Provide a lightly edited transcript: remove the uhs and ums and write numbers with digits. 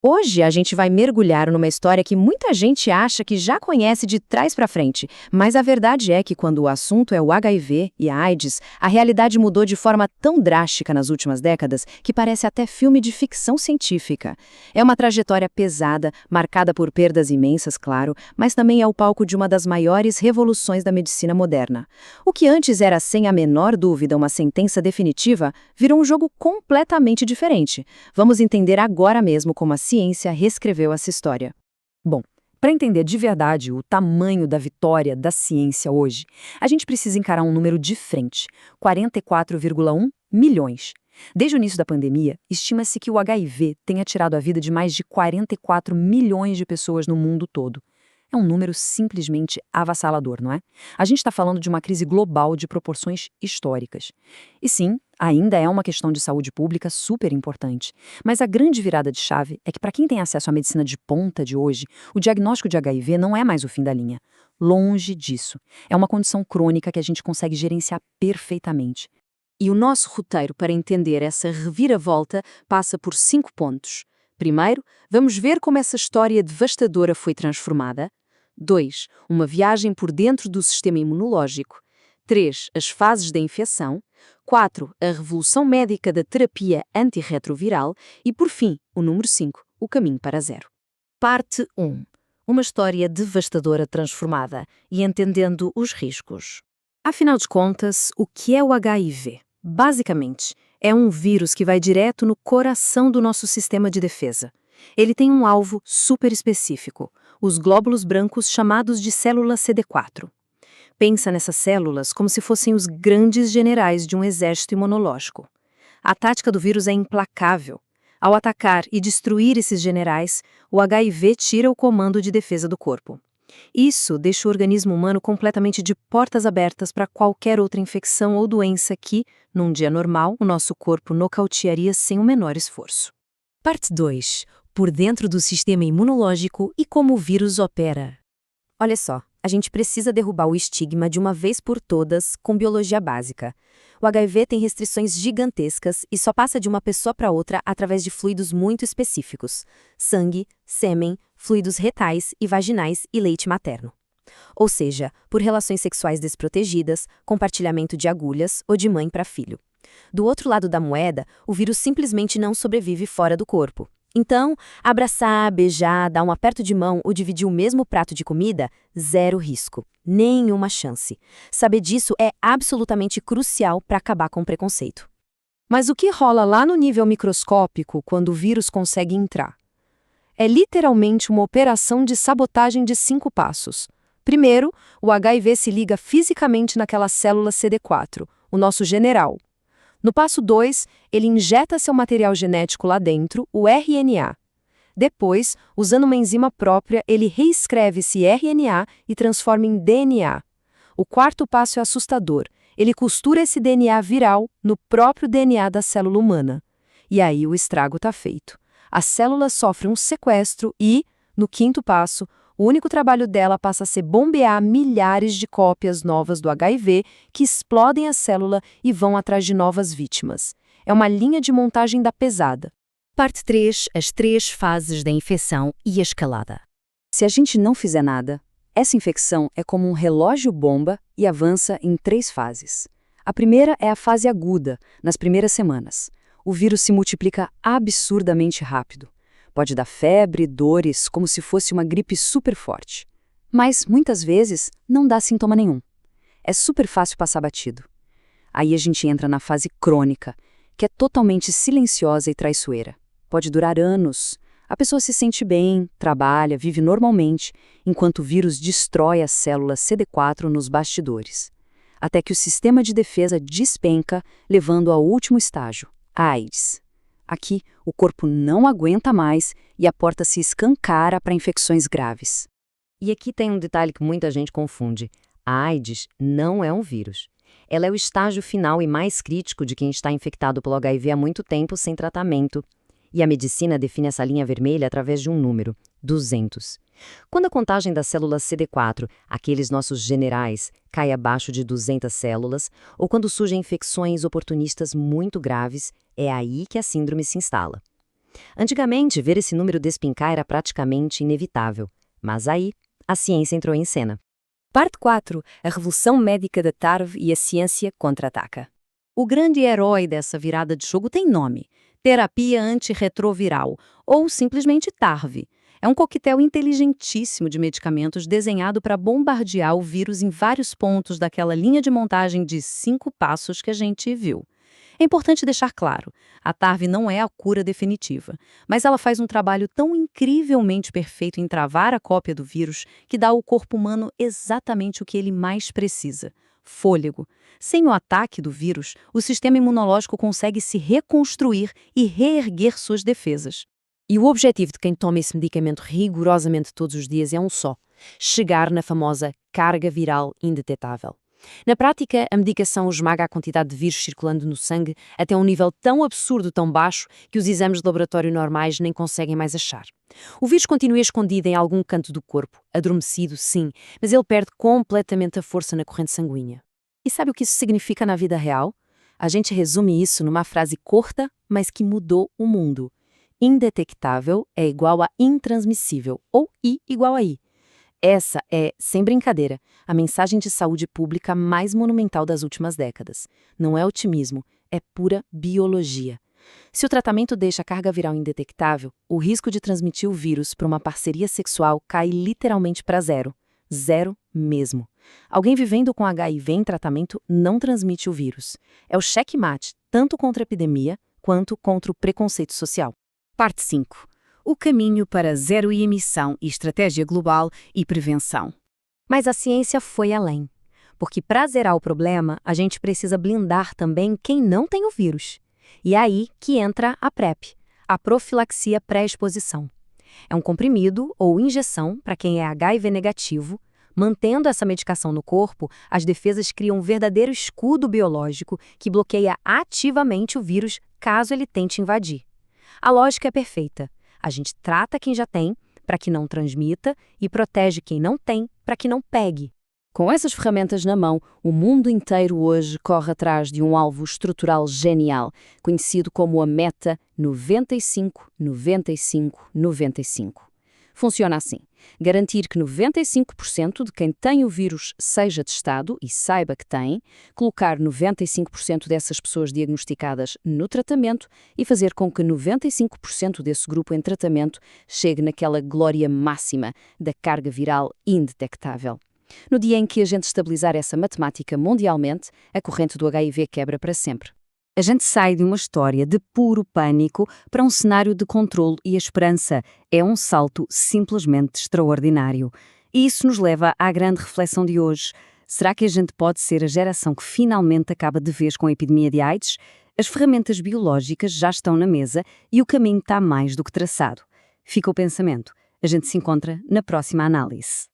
Hoje a gente vai mergulhar numa história que muita gente acha que já conhece de trás para frente, mas a verdade é que quando o assunto é o HIV e a AIDS, a realidade mudou de forma tão drástica nas últimas décadas que parece até filme de ficção científica. É uma trajetória pesada, marcada por perdas imensas, claro, mas também é o palco de uma das maiores revoluções da medicina moderna. O que antes era sem a menor dúvida uma sentença definitiva, virou um jogo completamente diferente. Vamos entender agora mesmo como a ciência reescreveu essa história. Bom, para entender de verdade o tamanho da vitória da ciência hoje, a gente precisa encarar um número de frente: 44,1 milhões. Desde o início da pandemia, estima-se que o HIV tenha tirado a vida de mais de 44 milhões de pessoas no mundo todo. É um número simplesmente avassalador, não é? A gente está falando de uma crise global de proporções históricas. E sim, ainda é uma questão de saúde pública super importante. Mas a grande virada de chave é que para quem tem acesso à medicina de ponta de hoje, o diagnóstico de HIV não é mais o fim da linha. Longe disso. É uma condição crônica que a gente consegue gerenciar perfeitamente. E o nosso roteiro para entender essa reviravolta passa por 5 pontos. Primeiro, vamos ver como essa história devastadora foi transformada. 2. Uma viagem por dentro do sistema imunológico. 3. As fases da infecção. 4. A revolução médica da terapia antirretroviral. E, por fim, o número 5. O caminho para zero. Parte 1. Uma história devastadora transformada e entendendo os riscos. Afinal de contas, o que é o HIV? Basicamente, é um vírus que vai direto no coração do nosso sistema de defesa. Ele tem um alvo super específico, os glóbulos brancos chamados de células CD4. Pensa nessas células como se fossem os grandes generais de um exército imunológico. A tática do vírus é implacável. Ao atacar e destruir esses generais, o HIV tira o comando de defesa do corpo. Isso deixa o organismo humano completamente de portas abertas para qualquer outra infecção ou doença que, num dia normal, o nosso corpo nocautearia sem o menor esforço. Parte 2. Por dentro do sistema imunológico e como o vírus opera. Olha só, a gente precisa derrubar o estigma de uma vez por todas com biologia básica. O HIV tem restrições gigantescas e só passa de uma pessoa para outra através de fluidos muito específicos: sangue, sêmen, fluidos retais e vaginais e leite materno. Ou seja, por relações sexuais desprotegidas, compartilhamento de agulhas ou de mãe para filho. Do outro lado da moeda, o vírus simplesmente não sobrevive fora do corpo. Então, abraçar, beijar, dar um aperto de mão ou dividir o mesmo prato de comida, zero risco. Nenhuma chance. Saber disso é absolutamente crucial para acabar com o preconceito. Mas o que rola lá no nível microscópico quando o vírus consegue entrar? É literalmente uma operação de sabotagem de 5 passos. Primeiro, o HIV se liga fisicamente naquela célula CD4, o nosso general. No passo 2, ele injeta seu material genético lá dentro, o RNA. Depois, usando uma enzima própria, ele reescreve esse RNA e transforma em DNA. O quarto passo é assustador. Ele costura esse DNA viral no próprio DNA da célula humana. E aí o estrago está feito. A célula sofre um sequestro e, no quinto passo, o único trabalho dela passa a ser bombear milhares de cópias novas do HIV que explodem a célula e vão atrás de novas vítimas. É uma linha de montagem da pesada. Parte 3. As 3 fases da infecção e a escalada. Se a gente não fizer nada, essa infecção é como um relógio-bomba e avança em 3 fases. A primeira é a fase aguda, nas primeiras semanas. O vírus se multiplica absurdamente rápido. Pode dar febre, dores, como se fosse uma gripe super forte. Mas, muitas vezes, não dá sintoma nenhum. É super fácil passar batido. Aí a gente entra na fase crônica, que é totalmente silenciosa e traiçoeira. Pode durar anos. A pessoa se sente bem, trabalha, vive normalmente, enquanto o vírus destrói as células CD4 nos bastidores. Até que o sistema de defesa despenca, levando ao último estágio, a AIDS. Aqui, o corpo não aguenta mais e a porta se escancara para infecções graves. E aqui tem um detalhe que muita gente confunde. A AIDS não é um vírus. Ela é o estágio final e mais crítico de quem está infectado pelo HIV há muito tempo sem tratamento. E a medicina define essa linha vermelha através de um número, 200. Quando a contagem das células CD4, aqueles nossos generais, cai abaixo de 200 células, ou quando surgem infecções oportunistas muito graves, é aí que a síndrome se instala. Antigamente, ver esse número despencar era praticamente inevitável. Mas aí, a ciência entrou em cena. Parte 4. A revolução médica da TARV e a ciência contra-ataca. O grande herói dessa virada de jogo tem nome: terapia antirretroviral, ou simplesmente TARV. É um coquetel inteligentíssimo de medicamentos desenhado para bombardear o vírus em vários pontos daquela linha de montagem de 5 passos que a gente viu. É importante deixar claro, a TARV não é a cura definitiva, mas ela faz um trabalho tão incrivelmente perfeito em travar a cópia do vírus que dá ao corpo humano exatamente o que ele mais precisa: fôlego. Sem o ataque do vírus, o sistema imunológico consegue se reconstruir e reerguer suas defesas. E o objetivo de quem toma esse medicamento rigorosamente todos os dias é um só: chegar na famosa carga viral indetetável. Na prática, a medicação esmaga a quantidade de vírus circulando no sangue até um nível tão absurdo, tão baixo, que os exames de laboratório normais nem conseguem mais achar. O vírus continua escondido em algum canto do corpo, adormecido, sim, mas ele perde completamente a força na corrente sanguínea. E sabe o que isso significa na vida real? A gente resume isso numa frase curta, mas que mudou o mundo: indetectável é igual a intransmissível, ou I igual a I. Essa é, sem brincadeira, a mensagem de saúde pública mais monumental das últimas décadas. Não é otimismo, é pura biologia. Se o tratamento deixa a carga viral indetectável, o risco de transmitir o vírus para uma parceria sexual cai literalmente para zero. Zero mesmo. Alguém vivendo com HIV em tratamento não transmite o vírus. É o checkmate, tanto contra a epidemia quanto contra o preconceito social. Parte 5. O caminho para zero emissão e estratégia global e prevenção. Mas a ciência foi além. Porque para zerar o problema, a gente precisa blindar também quem não tem o vírus. E é aí que entra a PrEP, a profilaxia pré-exposição. É um comprimido ou injeção para quem é HIV negativo. Mantendo essa medicação no corpo, as defesas criam um verdadeiro escudo biológico que bloqueia ativamente o vírus caso ele tente invadir. A lógica é perfeita. A gente trata quem já tem, para que não transmita, e protege quem não tem, para que não pegue. Com essas ferramentas na mão, o mundo inteiro hoje corre atrás de um alvo estrutural genial, conhecido como a meta 95-95-95. Funciona assim: garantir que 95% de quem tem o vírus seja testado e saiba que tem, colocar 95% dessas pessoas diagnosticadas no tratamento e fazer com que 95% desse grupo em tratamento chegue naquela glória máxima da carga viral indetectável. No dia em que a gente estabilizar essa matemática mundialmente, a corrente do HIV quebra para sempre. A gente sai de uma história de puro pânico para um cenário de controle e esperança. É um salto simplesmente extraordinário. E isso nos leva à grande reflexão de hoje. Será que a gente pode ser a geração que finalmente acaba de vez com a epidemia de AIDS? As ferramentas biológicas já estão na mesa e o caminho está mais do que traçado. Fica o pensamento. A gente se encontra na próxima análise.